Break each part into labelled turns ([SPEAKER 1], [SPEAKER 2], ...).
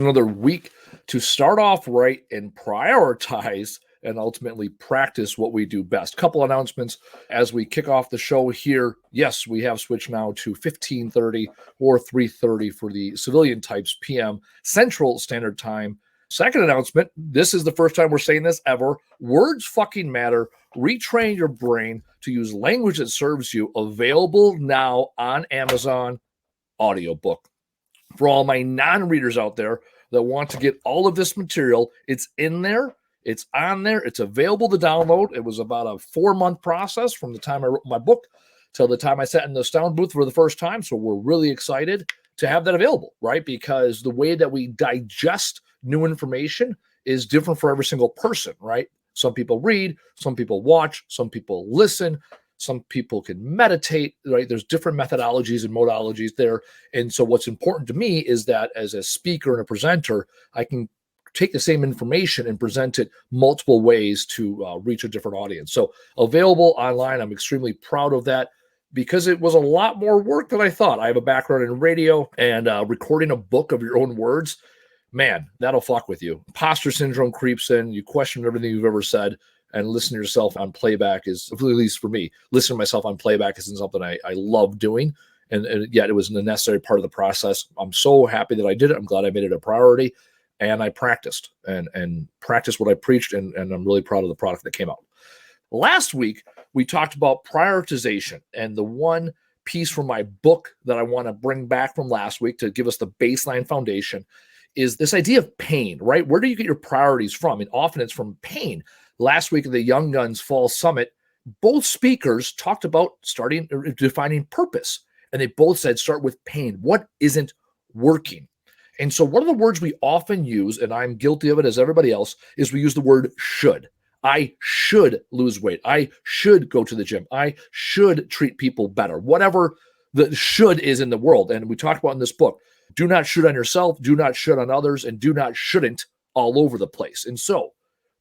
[SPEAKER 1] Another week to start off right and prioritize and ultimately practice what we do best. Couple announcements as we kick off the show here. Yes, we have switched now to 15:30 or 3:30 for the civilian types PM Central Standard Time. Second announcement, this is the first time we're saying this ever. Words fucking matter. Retrain your brain to use language that serves you. Available now on Amazon audiobook. For all my non-readers out there that want to get all of this material, it's in there. It's on there. It's available to download. It was about a 4-month process from the time I wrote my book till the time I sat in the sound booth for the first time. So we're really excited to have that available, right? Because the way that we digest new information is different for every single person, right? Some people read, some people watch, some people listen, some people can meditate, right? There's different methodologies and modalities there. And so what's important to me is that as a speaker and a presenter, I can take the same information and present it multiple ways to reach a different audience. So available online. I'm extremely proud of that because it was a lot more work than I thought. I have a background in radio and recording a book of your own words. Man, that'll fuck with you. Imposter syndrome creeps in. You question everything you've ever said. And listen to yourself on playback is, at least for me, listening to myself on playback isn't something I love doing. And yet it was a necessary part of the process. I'm so happy that I did it. I'm glad I made it a priority. And I practiced and practiced what I preached. And I'm really proud of the product that came out. Last week, we talked about prioritization. And the one piece from my book that I want to bring back from last week to give us the baseline foundation is this idea of pain, right? Where do you get your priorities from? And often it's from pain. Last week at the Young Guns Fall Summit, both speakers talked about defining purpose. And they both said, start with pain. What isn't working? And so one of the words we often use, and I'm guilty of it as everybody else, is we use the word should. I should lose weight. I should go to the gym. I should treat people better. Whatever the should is in the world. And we talked about in this book, do not should on yourself, do not should on others, and do not shouldn't all over the place. And so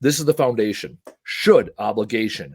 [SPEAKER 1] this is the foundation. Should, obligation.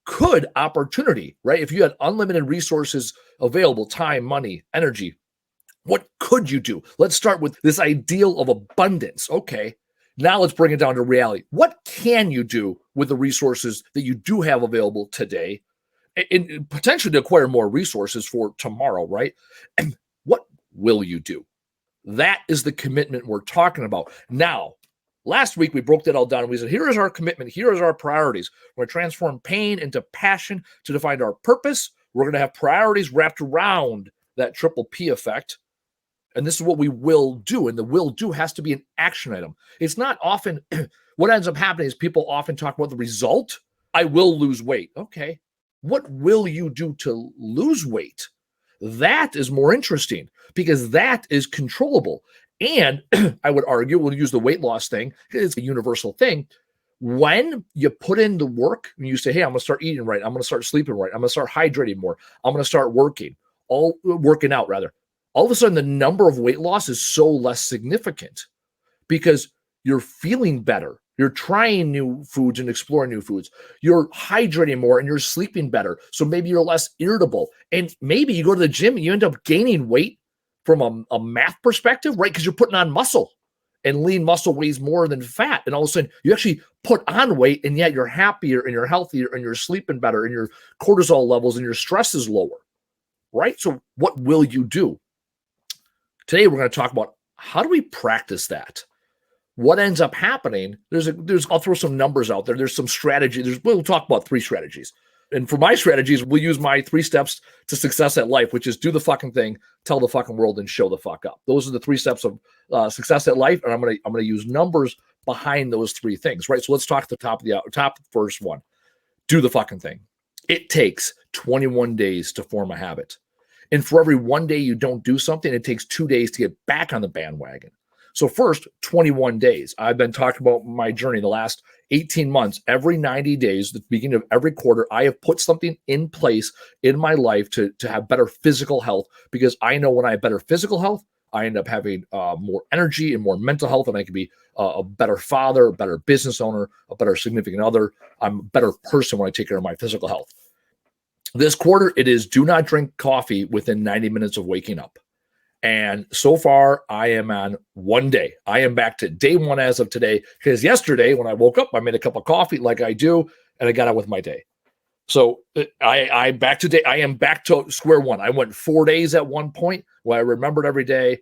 [SPEAKER 1] Could, opportunity, right? If you had unlimited resources available, time, money, energy, what could you do? Let's start with this ideal of abundance. Okay, now let's bring it down to reality. What can you do with the resources that you do have available today and potentially to acquire more resources for tomorrow, right? And what will you do? That is the commitment we're talking about. Now, last week, we broke that all down. We said, here is our commitment. Here is our priorities. We're going to transform pain into passion to define our purpose. We're going to have priorities wrapped around that triple P effect. And this is what we will do. And the will do has to be an action item. It's not often, what ends up happening is people often talk about the result. I will lose weight. Okay. What will you do to lose weight? That is more interesting because that is controllable. And I would argue, we'll use the weight loss thing. It's a universal thing. When you put in the work and you say, hey, I'm going to start eating right. I'm going to start sleeping right. I'm going to start hydrating more. I'm going to start working out rather. All of a sudden, the number of weight loss is so less significant because you're feeling better. You're trying new foods and exploring new foods. You're hydrating more and you're sleeping better. So maybe you're less irritable. And maybe you go to the gym and you end up gaining weight from a math perspective, right? Because you're putting on muscle and lean muscle weighs more than fat. And all of a sudden you actually put on weight and yet you're happier and you're healthier and you're sleeping better and your cortisol levels and your stress is lower, right? So what will you do? Today, we're going to talk about how do we practice that? What ends up happening? I'll throw some numbers out there. There's some strategy. We'll talk about 3 strategies. And for my strategies, we'll use my 3 steps to success at life, which is do the fucking thing, tell the fucking world, and show the fuck up. Those are the 3 steps of success at life. And I'm gonna use numbers behind those 3 things, right? So let's talk the top first one. Do the fucking thing. It takes 21 days to form a habit. And for every 1 day you don't do something, it takes 2 days to get back on the bandwagon. So first, 21 days. I've been talking about my journey the last 18 months. Every 90 days, the beginning of every quarter, I have put something in place in my life to have better physical health, because I know when I have better physical health, I end up having more energy and more mental health, and I can be a better father, a better business owner, a better significant other. I'm a better person when I take care of my physical health. This quarter, it is do not drink coffee within 90 minutes of waking up. And so far, I am on one day. I am back to day one as of today, because yesterday when I woke up, I made a cup of coffee like I do, and I got on with my day. So I'm back to day. I am back to square one. I went 4 days at one point where I remembered every day,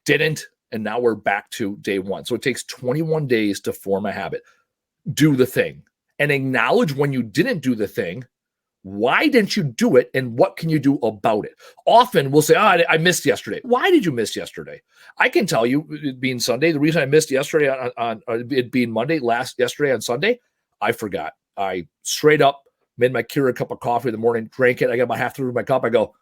[SPEAKER 1] didn't, and now we're back to day one. So it takes 21 days to form a habit. Do the thing and acknowledge when you didn't do the thing. Why didn't you do it, and what can you do about it? Often we'll say, I missed yesterday. Why did you miss yesterday? I can tell you, it being Sunday, the reason I missed yesterday on it being Monday, yesterday on Sunday, I forgot. I straight up made my Keurig cup of coffee in the morning, drank it. I got about half through my cup. I go,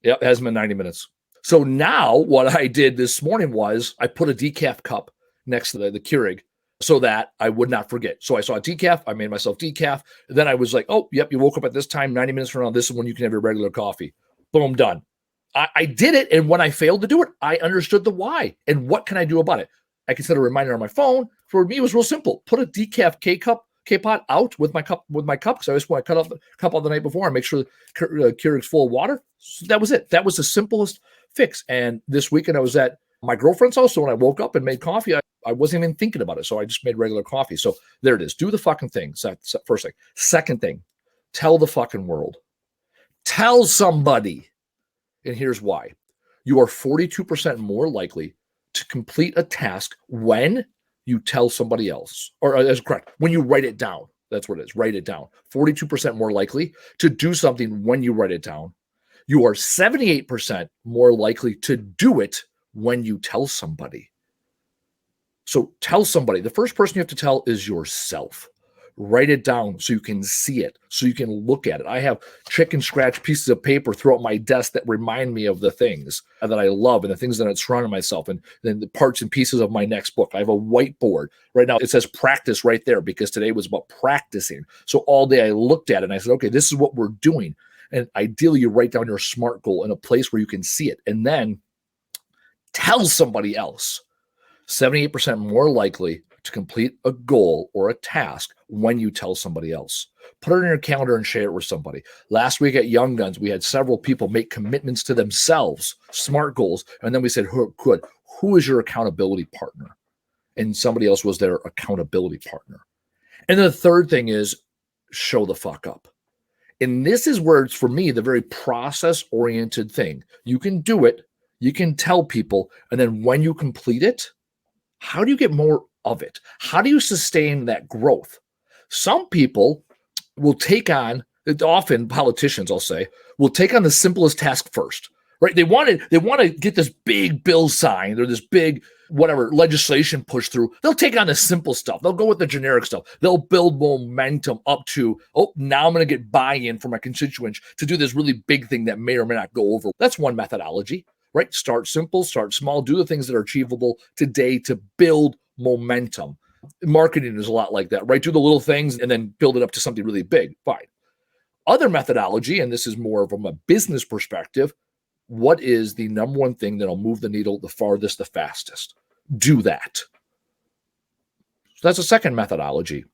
[SPEAKER 1] yep, it hasn't been 90 minutes. So now what I did this morning was I put a decaf cup next to the Keurig, so that I would not forget. So I saw a decaf. I made myself decaf. Then I was like, oh, yep, you woke up at this time, 90 minutes from now. This is when you can have your regular coffee. Boom, done. I did it. And when I failed to do it, I understood the why. And what can I do about it? I can set a reminder on my phone. For me, it was real simple. Put a decaf K-pot out with my cup, because I just want to cut off the cup on the night before and make sure the Keurig's full of water. So that was it. That was the simplest fix. And this weekend I was at my girlfriend's house. So when I woke up and made coffee, I wasn't even thinking about it. So I just made regular coffee. So there it is. Do the fucking thing. First thing. Second thing, tell the fucking world. Tell somebody. And here's why. You are 42% more likely to complete a task when you tell somebody else. Or that's correct. When you write it down. That's what it is. Write it down. 42% more likely to do something when you write it down. You are 78% more likely to do it when you tell somebody. So tell somebody. The first person you have to tell is yourself. Write it down so you can see it, so you can look at it. I have chicken scratch pieces of paper throughout my desk that remind me of the things that I love and the things that I surround myself, and then the parts and pieces of my next book. I have a whiteboard. Right now it says practice right there, because today was about practicing. So all day I looked at it and I said, okay, this is what we're doing. And ideally you write down your SMART goal in a place where you can see it, and then tell somebody else. 78% more likely to complete a goal or a task when you tell somebody else. Put it in your calendar and share it with somebody. Last week at Young Guns, we had several people make commitments to themselves, SMART goals, and then we said, who is your accountability partner? And somebody else was their accountability partner. And then the third thing is show the fuck up. And this is where it's, for me, the very process-oriented thing. You can do it, you can tell people, and then when you complete it, how do you get more of it? How do you sustain that growth? Some people will take on, often politicians, I'll say, will take on the simplest task first, right? They want to get this big bill signed or this big whatever legislation pushed through. They'll take on the simple stuff. They'll go with the generic stuff. They'll build momentum up to, now I'm going to get buy-in from my constituents to do this really big thing that may or may not go over. That's one methodology. Right? Start simple, start small, do the things that are achievable today to build momentum. Marketing is a lot like that, right? Do the little things and then build it up to something really big. Fine. Other methodology, and this is more from a business perspective, what is the number one thing that'll move the needle the farthest, the fastest? Do that. So that's a second methodology.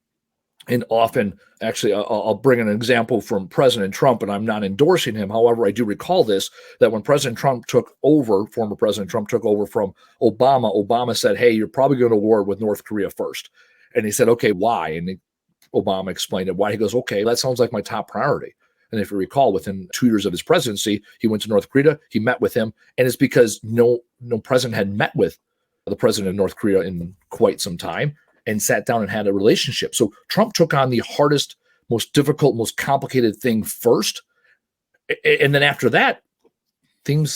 [SPEAKER 1] And often, actually, I'll bring an example from President Trump, and I'm not endorsing him. However, I do recall this, that when President Trump took over, former President Trump took over from Obama, Obama said, hey, you're probably going to war with North Korea first. And he said, okay, why? And Obama explained it why. He goes, okay, that sounds like my top priority. And if you recall, within 2 years of his presidency, he went to North Korea, he met with him, and it's because no president had met with the president of North Korea in quite some time and sat down and had a relationship. So Trump took on the hardest, most difficult, most complicated thing first. And then after that,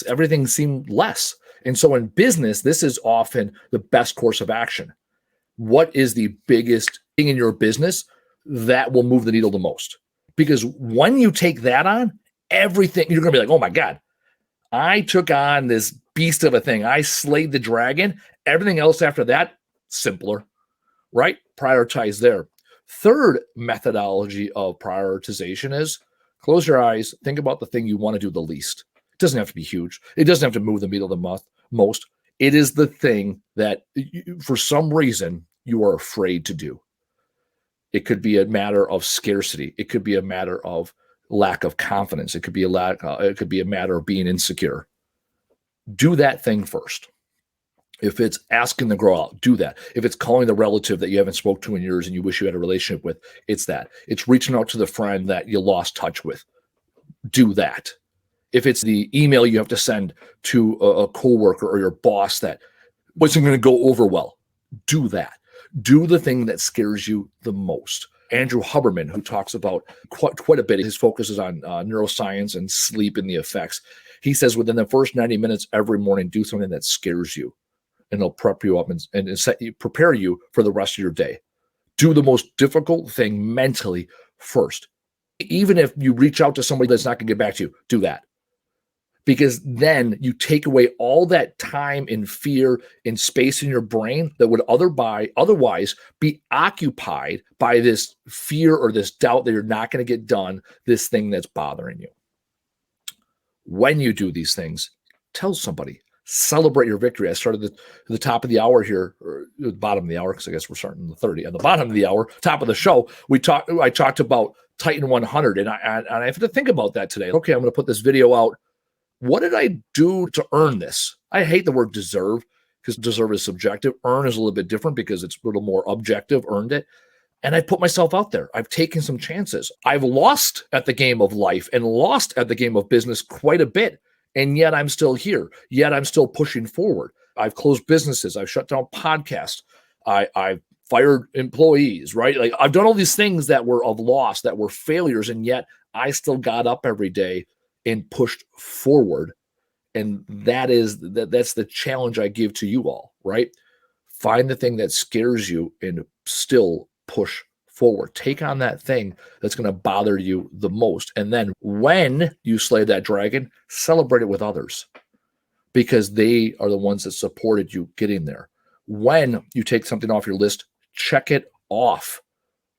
[SPEAKER 1] everything seemed less. And so in business, this is often the best course of action. What is the biggest thing in your business that will move the needle the most? Because when you take that on, everything, you're going to be like, oh my God, I took on this beast of a thing. I slayed the dragon. Everything else after that, simpler. Right? Prioritize there. Third methodology of prioritization is close your eyes, think about the thing you want to do the least. It doesn't have to be huge. It doesn't have to move the needle the most. It is the thing that for some reason you are afraid to do. It could be a matter of scarcity. It could be a matter of lack of confidence. It could be a matter of being insecure. Do that thing first. If it's asking to grow out, do that. If it's calling the relative that you haven't spoke to in years and you wish you had a relationship with, it's that. It's reaching out to the friend that you lost touch with. Do that. If it's the email you have to send to a coworker or your boss that wasn't going to go over well, do that. Do the thing that scares you the most. Andrew Huberman, who talks about quite a bit, his focus is on neuroscience and sleep and the effects. He says within the first 90 minutes every morning, do something that scares you, and it'll prep you up and prepare you for the rest of your day. Do the most difficult thing mentally first. Even if you reach out to somebody that's not going to get back to you, do that. Because then you take away all that time and fear and space in your brain that would otherwise be occupied by this fear or this doubt that you're not going to get done, this thing that's bothering you. When you do these things, tell somebody. Celebrate your victory. I started at the top of the hour here, or the bottom of the hour, because I guess we're starting the 30. At the bottom of the hour, top of the show, I talked about Titan 100, and I have to think about that today. Okay, I'm going to put this video out. What did I do to earn this? I hate the word deserve, because deserve is subjective. Earn is a little bit different because it's a little more objective, earned it. And I put myself out there. I've taken some chances. I've lost at the game of life and lost at the game of business quite a bit. And yet I'm still here. Yet I'm still pushing forward. I've closed businesses. I've shut down podcasts. I've fired employees, right? Like I've done all these things that were of loss, that were failures. And yet I still got up every day and pushed forward. And that's the challenge I give to you all, right? Find the thing that scares you and still push forward. Take on that thing that's going to bother you the most. And then when you slay that dragon, celebrate it with others, because they are the ones that supported you getting there. When you take something off your list, check it off.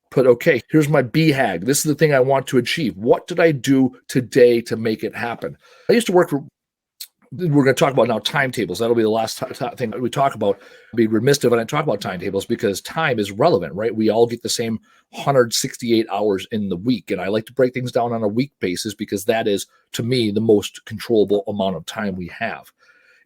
[SPEAKER 1] Put, okay, here's my BHAG. This is the thing I want to achieve. What did I do today to make it happen? I used to work for, we're going to talk about now timetables. That'll be the last thing that we talk about. I'd be remiss if I didn't talk about timetables, because time is relevant, right? We all get the same 168 hours in the week. And I like to break things down on a week basis, because that is, to me, the most controllable amount of time we have.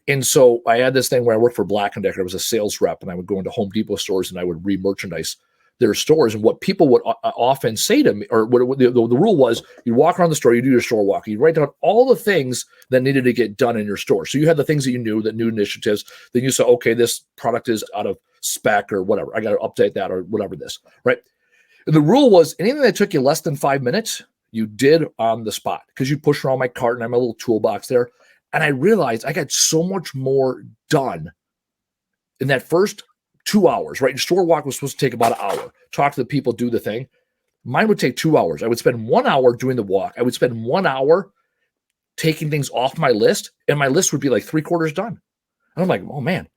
[SPEAKER 1] And so I had this thing where I worked for Black & Decker. I was a sales rep, and I would go into Home Depot stores and I would re-merchandise their stores. And what people would often say to me, or what the rule was, you walk around the store, you do your store walk, you write down all the things that needed to get done in your store. So you had the things that you knew, the new initiatives. Then you say, okay, this product is out of spec or whatever. I got to update that or whatever this, right? And the rule was anything that took you less than 5 minutes, you did on the spot, because you push around my cart and I have my little toolbox there. And I realized I got so much more done in that first 2 hours, right? Your store walk was supposed to take about an hour. Talk to the people, do the thing. Mine would take 2 hours. I would spend 1 hour doing the walk. I would spend 1 hour taking things off my list, and my list would be like 3/4 done. And I'm like, oh man,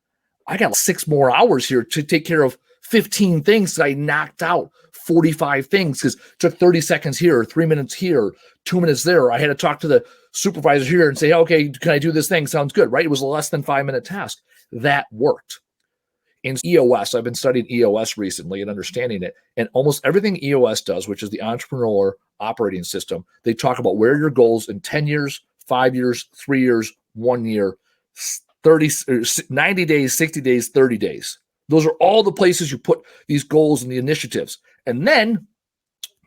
[SPEAKER 1] I got 6 more hours here to take care of 15 things. I knocked out 45 things because it took 30 seconds here, 3 minutes here, 2 minutes there. I had to talk to the supervisor here and say, okay, can I do this thing? Sounds good, right? It was a less than 5 minute task. That worked. In EOS, I've been studying EOS recently and understanding it. And almost everything EOS does, which is the entrepreneur operating system, they talk about where are your goals in 10 years, 5 years, 3 years, 1 year, 90 days, 60 days, 30 days. Those are all the places you put these goals and the initiatives. And then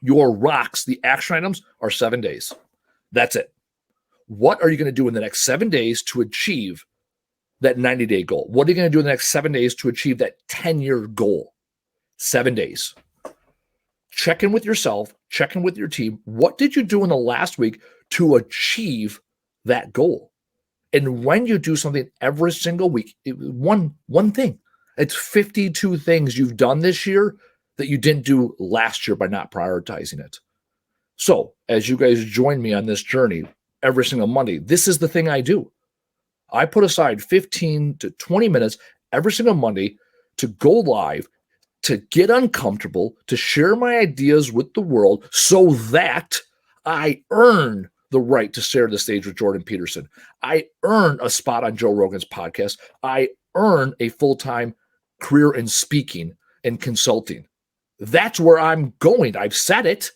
[SPEAKER 1] your rocks, the action items, are 7 days. That's it. What are you going to do in the next 7 days to achieve that 90-day goal? What are you going to do in the next 7 days to achieve that 10-year goal? 7 days. Check in with yourself, check in with your team. What did you do in the last week to achieve that goal? And when you do something every single week, one thing, it's 52 things you've done this year that you didn't do last year by not prioritizing it. So as you guys join me on this journey every single Monday, this is the thing I do. I put aside 15 to 20 minutes every single Monday to go live, to get uncomfortable, to share my ideas with the world so that I earn the right to share the stage with Jordan Peterson. I earn a spot on Joe Rogan's podcast. I earn a full-time career in speaking and consulting. That's where I'm going. I've said it,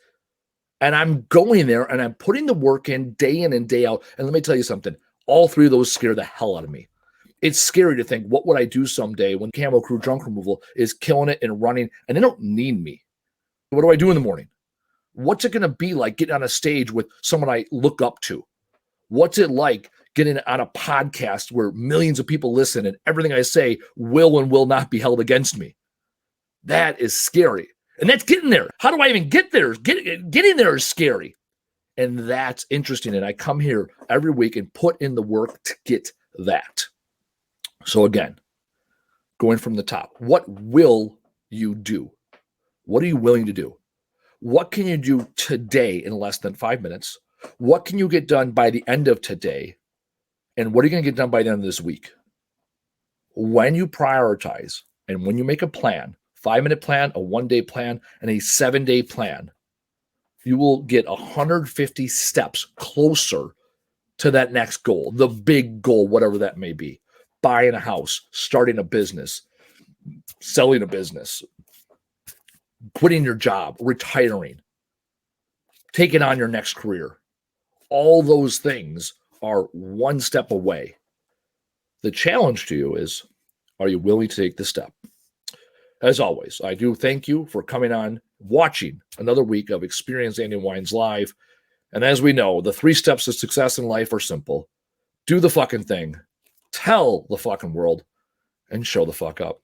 [SPEAKER 1] and I'm going there, and I'm putting the work in and day out. And let me tell you something. All three of those scare the hell out of me. It's scary to think, what would I do someday when Camo Crew Junk Removal is killing it and running and they don't need me? What do I do in the morning? What's it going to be like getting on a stage with someone I look up to? What's it like getting on a podcast where millions of people listen and everything I say will and will not be held against me? That is scary. And that's getting there. How do I even get there? Getting there is scary. And that's interesting. And I come here every week and put in the work to get that. So again, going from the top, what will you do? What are you willing to do? What can you do today in less than 5 minutes? What can you get done by the end of today? And what are you going to get done by the end of this week? When you prioritize and when you make a plan, 5-minute plan, a 1-day plan, and a 7-day plan, you will get 150 steps closer to that next goal, the big goal, whatever that may be. Buying a house, starting a business, selling a business, quitting your job, retiring, taking on your next career. All those things are one step away. The challenge to you is, are you willing to take the step? As always, I do thank you for coming on, watching another week of Experience Andy Wines Live. And as we know, the 3 steps to success in life are simple. Do the fucking thing, tell the fucking world, and show the fuck up.